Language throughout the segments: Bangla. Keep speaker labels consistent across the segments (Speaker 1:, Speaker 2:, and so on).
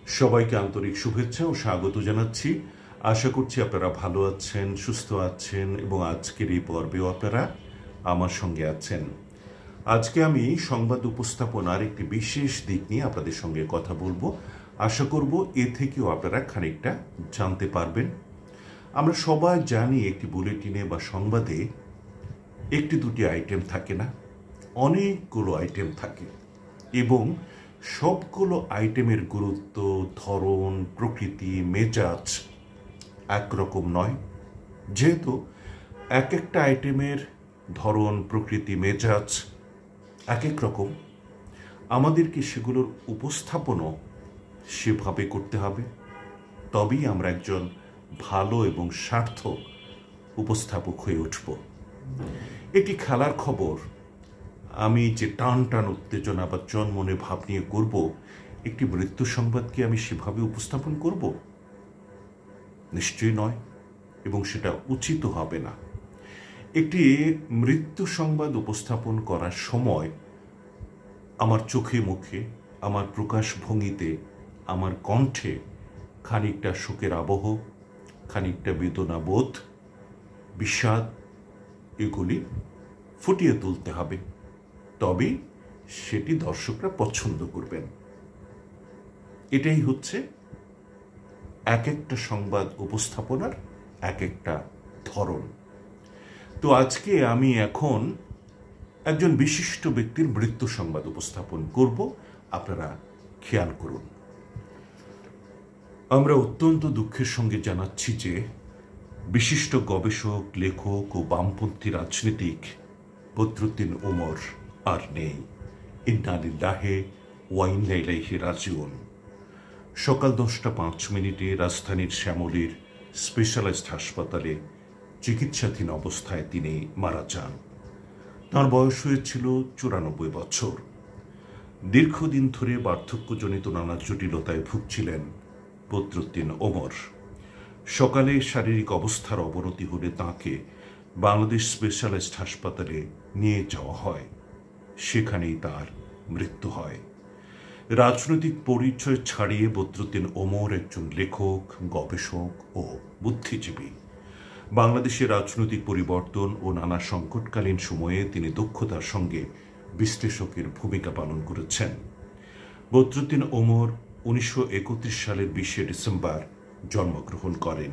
Speaker 1: সবাইকে আন্তরিক শুভেচ্ছা ও স্বাগত জানাচ্ছি। আশা করছি আপনারা ভালো আছেন, সুস্থ আছেন এবং আজকের এই পর্বেও আপনারা আমার সঙ্গে আছেন। আজকে আমি সংবাদ উপস্থাপনার একটি বিশেষ দিক নিয়ে আপনাদের সঙ্গে কথা বলবো। আশা করব এ থেকেও আপনারা খানিকটা জানতে পারবেন। আমরা সবাই জানি একটি বুলেটিনে বা সংবাদে একটি দুটি আইটেম থাকে না, অনেকগুলো আইটেম থাকে এবং সবগুলো আইটেমের গুরুত্ব, ধরন, প্রকৃতি, মেজাজ একরকম নয়। যেহেতু এক একটা আইটেমের ধরন, প্রকৃতি, মেজাজ এক এক রকম, আমাদেরকে সেগুলোর উপস্থাপনও সেভাবে করতে হবে। তবেই আমরা একজন ভালো এবং সার্থক উপস্থাপক হয়ে উঠব। একটি খেলার খবর আমি যে টান টান উত্তেজনা বা চনমনে ভাব নিয়ে করব, একটি মৃত্যু সংবাদকে আমি সেভাবে উপস্থাপন করব? নিশ্চয়ই নয়, এবং সেটা উচিত হবে না। একটি মৃত্যু সংবাদ উপস্থাপন করার সময় আমার চোখে মুখে, আমার প্রকাশভঙ্গিতে, আমার কণ্ঠে খানিকটা শোকের আবহ, খানিকটা বেদনাবোধ, বিষাদ এগুলি ফুটিয়ে তুলতে হবে। তবে সেটি দর্শকরা পছন্দ করবেন। এটাই হচ্ছে এক একটা সংবাদ উপস্থাপনার এক একটা ধরন। তো আজকে আমি এখন একজন বিশিষ্ট ব্যক্তির মৃত্যু সংবাদ উপস্থাপন করব। আপনারা খেয়াল করুন। আমরা অত্যন্ত দুঃখের সঙ্গে জানাচ্ছি যে বিশিষ্ট গবেষক, লেখক ও বামপন্থী রাজনীতিক বদরুদ্দীন ওমর আর নেই। ইন্না লিল্লাহি ওয়া ইন্না ইলাইহি রাজিউন। সকাল 10:05 রাজধানীর শ্যামলীর স্পেশালাইজড হাসপাতালে চিকিৎসাধীন অবস্থায় তিনি মারা যান। তাঁর বয়স হয়েছিল 94 বছর। দীর্ঘদিন ধরে বার্ধক্যজনিত নানা জটিলতায় ভুগছিলেন বদরুদ্দীন ওমর। সকালে শারীরিক অবস্থার অবনতি হলে তাঁকে বাংলাদেশ স্পেশালাইজড হাসপাতালে নিয়ে যাওয়া হয়। সেখানেই তার মৃত্যু হয়। রাজনৈতিক পরিচয় ছাড়িয়ে বদরুদ্দীন ওমর একজন লেখক, গবেষক ও বুদ্ধিজীবী। বাংলাদেশের রাজনৈতিক পরিবর্তন ও নানা সংকটকালীন সময়ে তিনি দক্ষতার সঙ্গে বিশ্লেষকের ভূমিকা পালন করেছেন। বদরুদ্দীন ওমর 1931 সালের 20 ডিসেম্বর জন্মগ্রহণ করেন।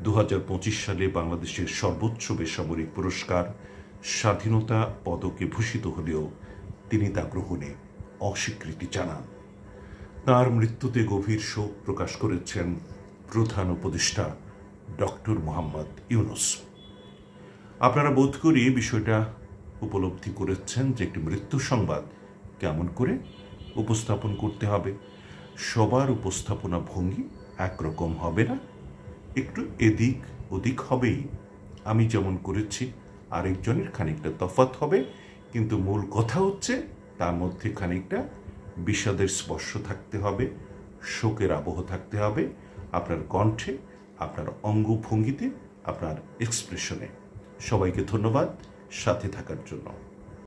Speaker 1: 2025 সালে বাংলাদেশের সর্বোচ্চ বেসামরিক পুরস্কার স্বাধীনতা পদকে ভূষিত হলেও তিনি তা গ্রহণে অস্বীকৃতি জানান। তার মৃত্যুতে গভীর শোক প্রকাশ করেছেন প্রধান উপদেষ্টা ডক্টর মোহাম্মদ ইউনূস। আপনারা বোধ করি বিষয়টা উপলব্ধি করেছেন যে একটি মৃত্যু সংবাদ কেমন করে উপস্থাপন করতে হবে। সবার উপস্থাপনা ভঙ্গি একরকম হবে না, একটু এদিক ওদিক হবেই। আমি যেমন করেছি আরেকজনের খানিকটা তফাৎ হবে, কিন্তু মূল কথা হচ্ছে তার মধ্যে খানিকটা বিষাদের স্পর্শ থাকতে হবে, শোকের আবহ থাকতে হবে আপনার কণ্ঠে, আপনার অঙ্গভঙ্গিতে, আপনার এক্সপ্রেশনে। সবাইকে ধন্যবাদ সাথে থাকার জন্য।